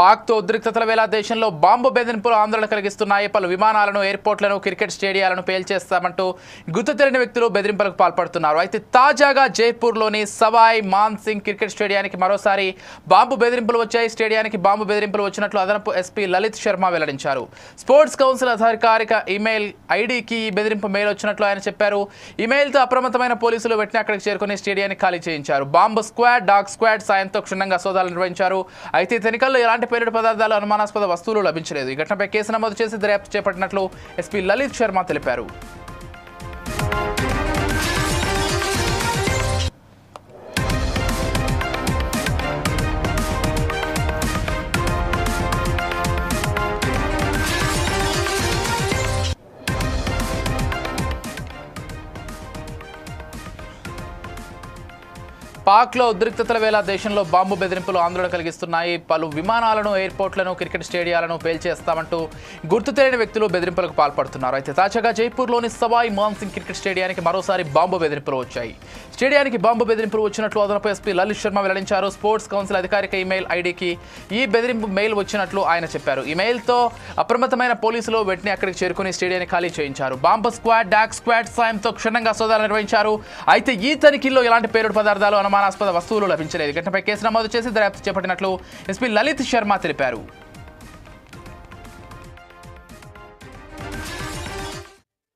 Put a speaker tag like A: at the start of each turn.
A: పాక్తో ఉద్రిక్తతల వేళ దేశంలో బాంబు బెదిరింపులు ఆందోళన కలిగిస్తున్నాయి. పలు విమానాలను, ఎయిర్పోర్ట్లను, క్రికెట్ స్టేడియాలను పేల్చేస్తామంటూ గుర్తు తెలియని వ్యక్తులు బెదిరింపులకు పాల్పడుతున్నారు. అయితే తాజాగా జైపూర్లోని సవాయ్ మాన్ సింగ్ క్రికెట్ స్టేడియానికి మరోసారి బాంబు బెదిరింపులు వచ్చాయి. స్టేడియానికి బాంబు బెదిరింపులు వచ్చినట్లు అదనపు ఎస్పీ లలిత్ శర్మ వెల్లడించారు. స్పోర్ట్స్ కౌన్సిల్ అధికారిక ఈమెయిల్ ఐడికి ఈ బెదిరింపు మెయిల్ వచ్చినట్లు ఆయన చెప్పారు. ఈమెయిల్తో అప్రమత్తమైన పోలీసులు వెంటనే అక్కడికి చేరుకుని స్టేడియాన్ని ఖాళీ చేయించారు. బాంబు స్క్వాడ్, డాగ్ స్క్వాడ్ సాయంతో క్షుణ్ణంగా సోదాలు నిర్వహించారు. అయితే తనిఖీల్లో ఎలాంటి పేలుడు పదార్థాలు, అనుమానాస్పద వస్తువులు లభించలేదు. ఈ ఘటనపై కేసు నమోదు చేసి దర్యాప్తు చేపట్టినట్లు ఎస్పీ లలిత్ శర్మ తెలిపారు. పాక్లో ఉద్రిక్తతల వేళ దేశంలో బాంబు బెదిరింపులు ఆందోళన కలిగిస్తున్నాయి. పలు విమానాలను, ఎయిర్పోర్ట్లను, క్రికెట్ స్టేడియాలను పేల్చేస్తామంటూ గుర్తు తెలియని వ్యక్తులు బెదిరింపులకు పాల్పడుతున్నారు. అయితే తాజాగా జైపూర్లోని సవాయ్ మాన్ సింగ్ క్రికెట్ స్టేడియానికి మరోసారి బాంబు బెదిరింపులు వచ్చాయి. స్టేడియానికి బాంబు బెదిరింపులు వచ్చినట్లు అదనపు ఎస్పీ లలిత్ శర్మ వెల్లడించారు. స్పోర్ట్స్ కౌన్సిల్ అధికారిక ఈమెయిల్ ఐడికి ఈ బెదిరింపు మెయిల్ వచ్చినట్లు ఆయన చెప్పారు. ఈమెయిల్తో అప్రమత్తమైన పోలీసులు వెంటనే అక్కడికి చేరుకుని స్టేడియాన్ని ఖాళీ చేయించారు. బాంబు స్క్వాడ్, డాగ్ స్క్వాడ్ సాయంతో క్షుణ్ణంగా సోదాలు నిర్వహించారు. అయితే ఈ తనిఖీల్లో ఎలాంటి పేలుడు పదార్థాలు, అనుమానాస్పద వస్తువులు లభించలేదు. ఘటనపై కేసు నమోదు చేసి దర్యాప్తు చేపట్టినట్లు ఎస్పీ లలిత్ శర్మ తెలిపారు.